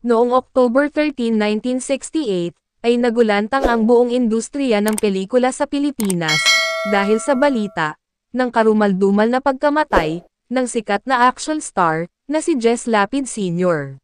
Noong October 13, 1968, ay nagulantang ang buong industriya ng pelikula sa Pilipinas, dahil sa balita, ng karumaldumal na pagkamatay, ng sikat na action star, na si Jess Lapid Sr.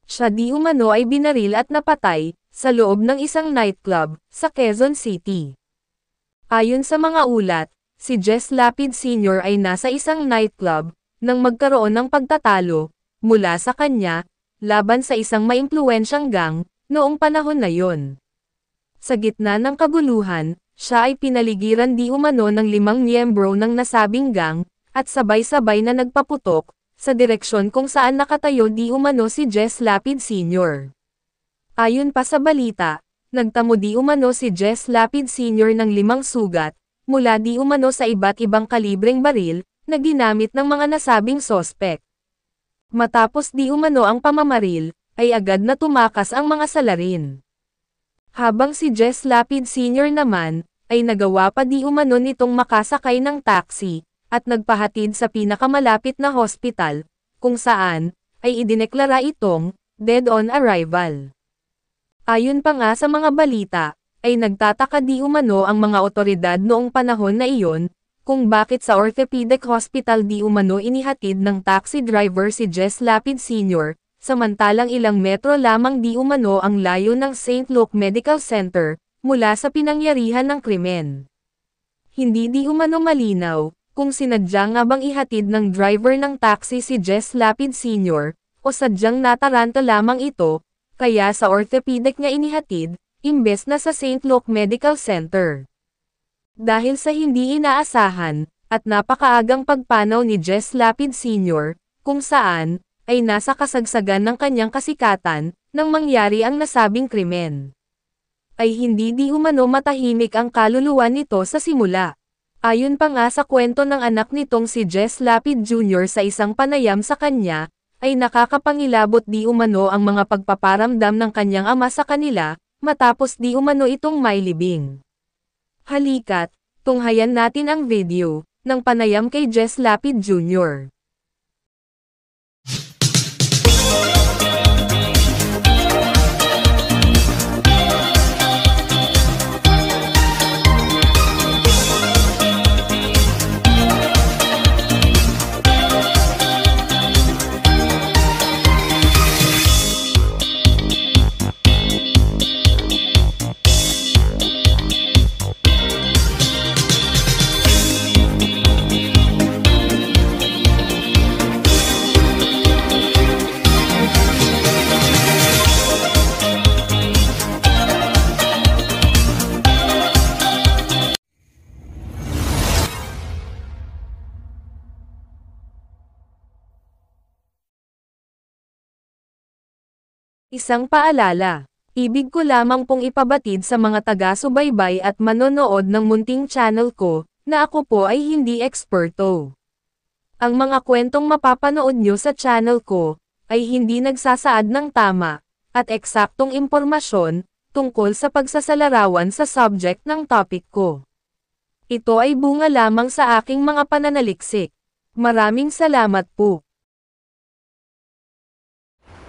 Siya di umano ay binaril at napatay, sa loob ng isang nightclub, sa Quezon City. Ayon sa mga ulat, si Jess Lapid Sr. ay nasa isang nightclub, nang magkaroon ng pagtatalo, mula sa kanya, laban sa isang maimpluwensyang gang, noong panahon na yon. Sa gitna ng kaguluhan, siya ay pinaligiran di umano ng 5 miyembro ng nasabing gang, at sabay-sabay na nagpaputok, sa direksyon kung saan nakatayo di umano si Jess Lapid Sr. Ayon pa sa balita, nagtamo di umano si Jess Lapid Sr. ng 5 sugat, mula di umano sa iba't ibang kalibreng baril, na ginamit ng mga nasabing sospek. Matapos di umano ang pamamaril, ay agad na tumakas ang mga salarin. Habang si Jess Lapid Sr. naman, ay nagawa pa di umano nitong makasakay ng taxi, at nagpahatid sa pinakamalapit na hospital, kung saan, ay idineklara itong, dead on arrival. Ayon pa nga sa mga balita, ay nagtataka di umano ang mga otoridad noong panahon na iyon, kung bakit sa orthopedic hospital di umano inihatid ng taxi driver si Jess Lapid Sr., samantalang ilang metro lamang di umano ang layo ng St. Luke Medical Center, mula sa pinangyarihan ng krimen. Hindi di umano malinaw, kung sinadya nga bang ihatid ng driver ng taxi si Jess Lapid Sr., o sadyang nataranta lamang ito, kaya sa orthopedic nga inihatid, imbes na sa St. Luke Medical Center. Dahil sa hindi inaasahan, at napakaagang pagpanaw ni Jess Lapid Sr., kung saan, ay nasa kasagsagan ng kanyang kasikatan, nang mangyari ang nasabing krimen. Ay hindi di umano matahimik ang kaluluwa nito sa simula. Ayon pa nga sa kwento ng anak nitong si Jess Lapid Jr. sa isang panayam sa kanya, ay nakakapangilabot di umano ang mga pagpaparamdam ng kanyang ama sa kanila, matapos di umano itong mailibing. Halika't, tunghayan natin ang video, ng panayam kay Jess Lapid Jr. Isang paalala. Ibig ko lamang pong ipabatid sa mga taga-subaybay at manonood ng munting channel ko, na ako po ay hindi eksperto. Ang mga kwentong mapapanood nyo sa channel ko, ay hindi nagsasaad ng tama, at eksaktong impormasyon, tungkol sa pagsasalarawan sa subject ng topic ko. Ito ay bunga lamang sa aking mga pananaliksik. Maraming salamat po.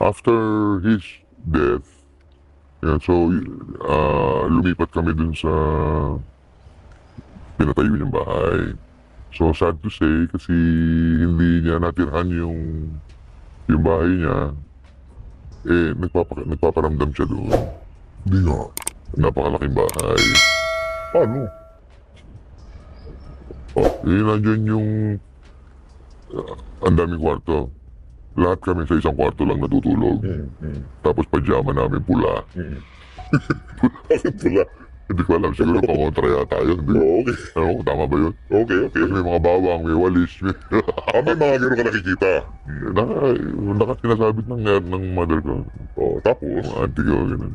After his death, yan, so lumipat kami dun sa pinatayo niyang bahay. So sad to say, kasi hindi niya natirhan yung bahay niya, nagpaparamdam siya doon. Hindi nga. Napakalaking bahay. Paano? Nandiyan yung ang daming kwarto. Lahat kami sa isang kwarto lang natutulog. Tapos pajama namin pula. Bakit pula? Hindi ko alam, siguro pangontra yata yun. Okay. Ano, tama ba yun? Okay. Kasi may mga bawang, may walis. May mga gano'n ka nakikita. Sinasabit ng mother ko. Tapos, Mga auntie ko, gano'n.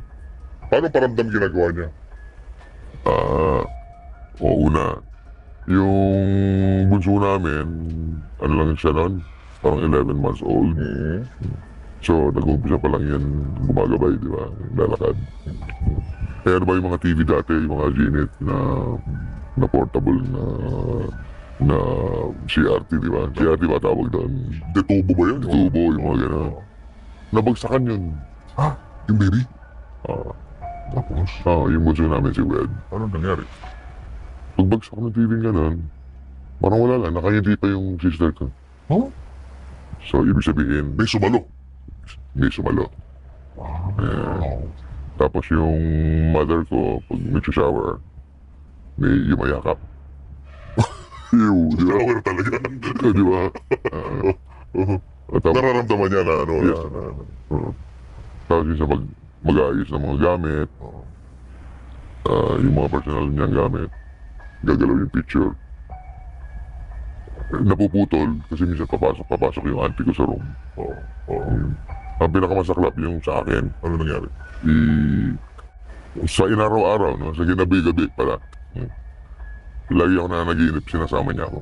paano paramdam ginagawa niya? Una, yung bunso namin, ano lang siya noon, parang 11 months old. So, nag-umpisa pa lang yan gumagabay, di ba? Lalakad. Kaya ano ba yung mga TV dati, yung mga Zenith na portable na CRT, di ba? CRT ba tawag doon? Detubo ba yun? Tubo, yung mga gano'n. Nabagsakan yun. Yung baby? Ah, Tapos, yung bunso namin si Wed. anong nangyari? Pagbagsak ng TV ganun, parang wala lang, nakangiti pa yung sister ko. Huh? So, ibig sabihin, May sumalo. may sumalo. Tapos yung mother ko, pag nag-shower, may yumayakap. Ew, di ba? Shower talaga. Di ba? Tapos, Nararamdaman niya na ano. Yes. tapos yun sa mag-aayos ng mga gamit, yung mga personal niyang gamit, gagalaw yung picture. Napuputol kasi minsan papasok yung auntie ko sa room. Ang pinakamasaklap yung sa akin, Ano nangyari? sa inaraw-araw, no? Sa ginabi-gabi pala. Lagi ako na nag-iinip, sinasama niya ako.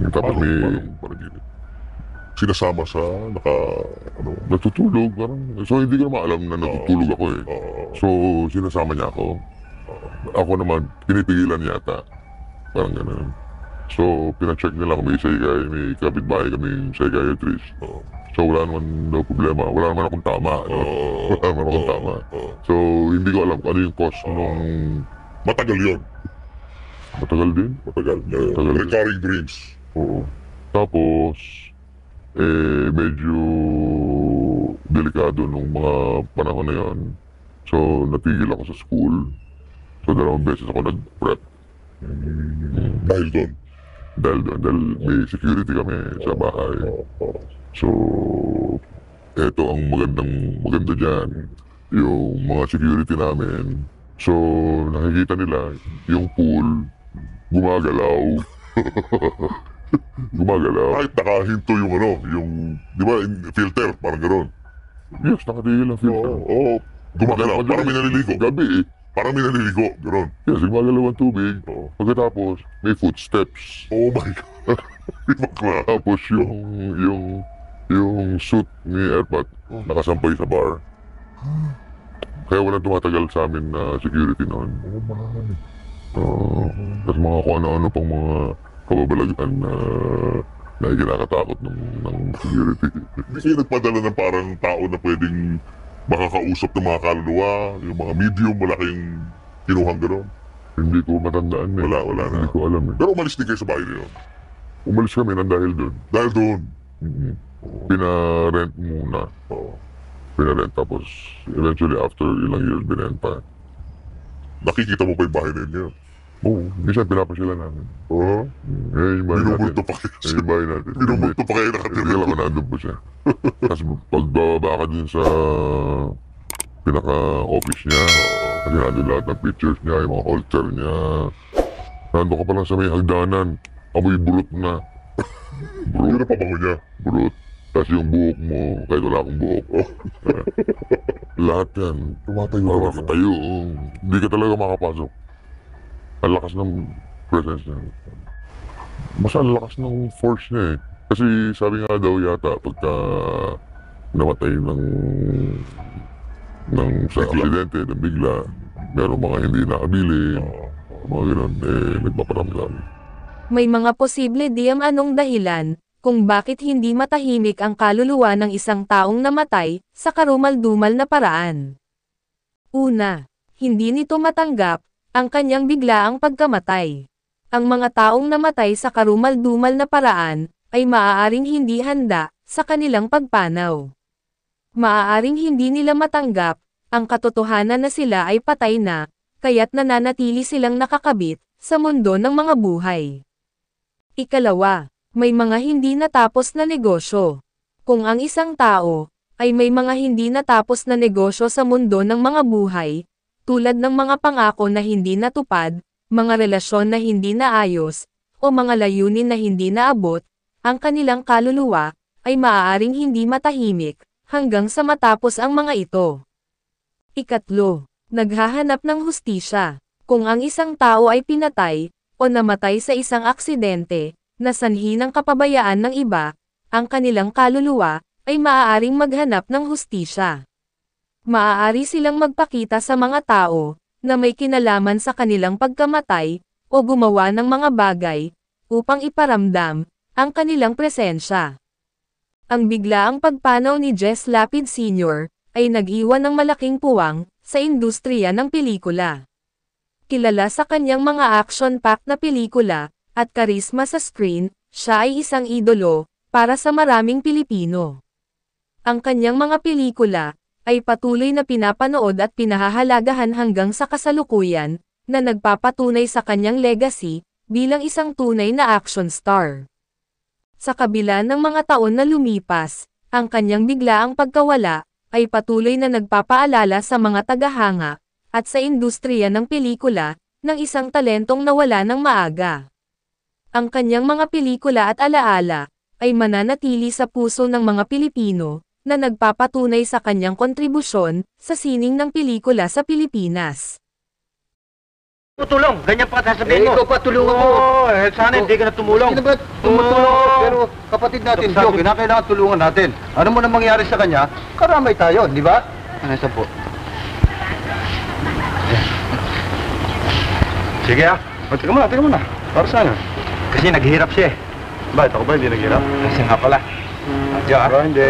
Tapos may panaginip? Sinasama sa natutulog, parang, so hindi ko naman alam na natutulog ako eh. So sinasama niya ako. Ako naman, pinipigilan yata. Parang gano'n. So pina-check nila kung may kapitbahay kaming psychiatrist. So wala naman daw problema, wala naman akong tama. Wala naman akong tama. So hindi ko alam kung ano yung cause nung Matagal yun. matagal din. Matagal. Matagal. Recurring dreams. Oo. Tapos, medyo delikado nung mga panahon na yon. So, natigil ako sa school. So, 2 beses ako nag-prep. Dahil doon. Dahil may security kami sa bahay. So, eto ang maganda dyan. Yung mga security namin. So, nakikita nila yung pool gumagalaw. Gumagalaw. Kahit nakahinto yung di ba, filter, parang gano'n. Yes, nakatigil ang filter. Oo. Gumagalaw, parang may naliligo. Gabi eh. Parang may naliligo, gano'n. Yes, gumagalaw ang tubig. Pagkatapos, may footsteps. Oh my God. Ibang klase. Tapos yung suit ni Airpat nakasampay sa bar. Kaya walang tumatagal sa amin na security noon. Oh my. Tapos mga kung ano-ano pang mga kababalagan na kinakatakot ng security. Hindi kayo nagpadala ng parang tao na pwedeng makakausap ng mga kaluluwa, yung mga medium, malaking kinuhang gano'n. Hindi ko matandaan eh. Wala na. Hindi ko alam eh. Pero umalis din kayo sa bahay niyo. Umalis kami nang dahil doon. Dahil doon. Pina-rent muna. Pina-rent tapos eventually after ilang years binenta. Nakikita mo pa yung bahay ninyo. Oo, minsan pinapasila namin. Oo. Yung bahay natin. Binubulto pa kayo. Yung bahay natin. Binubulto pa kayo nakatira. Kailan ko nandun po siya. Tapos pagbababa ka dun sa pinaka-office niya, kasi nandun lahat ng pictures niya, yung mga holster niya. Nandun ka pa lang sa may hagdanan, amoy burot na. Yun ang pabango niya. Burot. Tapos yung buhok mo, kahit wala akong buhok. Lahat yan. Tumatayo Parang talaga. nakatayo. Hindi ka talaga makapasok. Ang lakas ng presence niya. Mas ang lakas ng force niya eh. Kasi sabi nga daw yata pagka namatay sa aksidente, ng bigla, meron mga hindi nakabili, mga gano'n, nagpaparamdam. May mga posible diyang anong dahilan kung bakit hindi matahimik ang kaluluwa ng isang taong namatay sa karumal-dumal na paraan. Una, hindi nito matanggap ang kanyang biglaang pagkamatay. Ang mga taong namatay sa karumal-dumal na paraan ay maaaring hindi handa sa kanilang pagpanaw. Maaaring hindi nila matanggap ang katotohanan na sila ay patay na, kaya't nananatili silang nakakabit sa mundo ng mga buhay. Ikalawa, may mga hindi natapos na negosyo. Kung ang isang tao ay may mga hindi natapos na negosyo sa mundo ng mga buhay, tulad ng mga pangako na hindi natupad, mga relasyon na hindi naayos, o mga layunin na hindi naabot, ang kanilang kaluluwa ay maaaring hindi matahimik hanggang sa matapos ang mga ito. Ikatlo, naghahanap ng hustisya. Kung ang isang tao ay pinatay o namatay sa isang aksidente na sanhi ng kapabayaan ng iba, ang kanilang kaluluwa ay maaaring maghanap ng hustisya. Maaari silang magpakita sa mga tao na may kinalaman sa kanilang pagkamatay o gumawa ng mga bagay upang iparamdam ang kanilang presensya. Ang biglaang pagpanaw ni Jess Lapid Sr. ay nag-iwan ng malaking puwang sa industriya ng pelikula. Kilala sa kanyang mga action-packed na pelikula at karisma sa screen, siya ay isang idolo para sa maraming Pilipino. Ang kanyang mga pelikula ay patuloy na pinapanood at pinahahalagahan hanggang sa kasalukuyan, na nagpapatunay sa kanyang legacy bilang isang tunay na action star. Sa kabila ng mga taon na lumipas, ang kanyang biglaang pagkawala ay patuloy na nagpapaalala sa mga tagahanga at sa industriya ng pelikula ng isang talentong nawala ng maaga. Ang kanyang mga pelikula at alaala ay mananatili sa puso ng mga Pilipino na nagpapatunay sa kanyang kontribusyon sa sining ng pelikula sa Pilipinas. Tutulong, ganyan pa sasabihin mo. Ikaw pa, tulungan mo. Sana hindi ka na tumulong. Hindi na ba tumutulong ako? Pero kapatid natin, Joe, kinakailangan tulungan natin. Ano mo na mangyari sa kanya, karamay tayo, di ba? Ano sa po? Sige ah. Teka muna. Para saan? Kasi naghihirap siya eh. Bakit ako ba hindi naghirap? Kasi nga pala. Diyo ah. Hindi.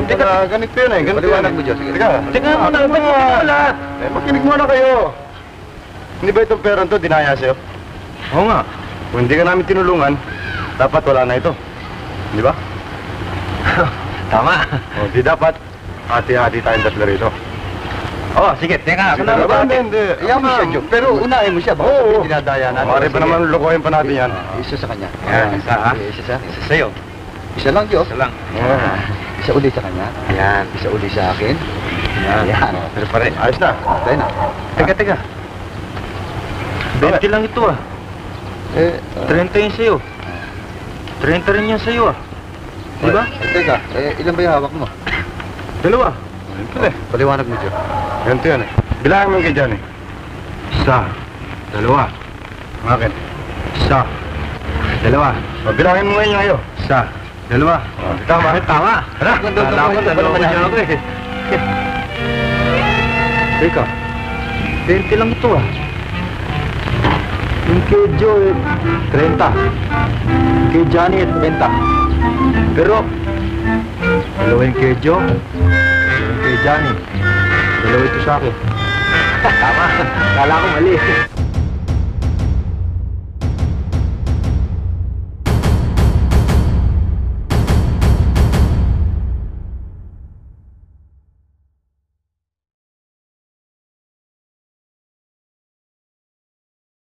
Teka, ganito yun eh. Paliwanag mo, Joe. Teka muna, ba't mo lahat? Makinig muna kayo. Hindi ba itong perang to dinaya sa'yo? Oo nga. Kung hindi ka namin tinulungan, dapat wala na ito. Di ba? Tama. O, di dapat hati-hati tayong tatlo rito. Oh, sige, teka. Ako na Hindi. Iyan mo siya, Joe. Pero unahin mo siya. Baka sabihin dinadaya natin. Mari pa naman lukuhin pa natin yan. Isa sa kanya. Yan, isa ha. Isa Sa'yo. Isa lang, Joe. Isa lang. Isa uli sa kanya. Yan. Isa uli sa akin. Yan. Pero pare. Ayos na. Tayo na. Teka. 20 lang ito ah. 30 yung sa'yo. 30 rin yung sa'yo ah. Di ba? Teka, ilan ba yung hawak mo? Dalawa. Paliwanag mo, Joe. Ganito yan eh. Bilangin mo kay Johnny. Isa. Dalawa. Ang akin. Isa. Dalawa. O, bilangin mo ngayon kayo. Isa. Dalawa. O, tama. Tama. Tara. Kala ko dalawa niya ako eh. Teka. 20 lang ito ah. Yung kay Joe, 30. Kay Johnny, 20. Pero, dalawa yung kay Joe, dalawa yung kay Johnny. Dalawa ito sa akin. Tama. Kala ko mali.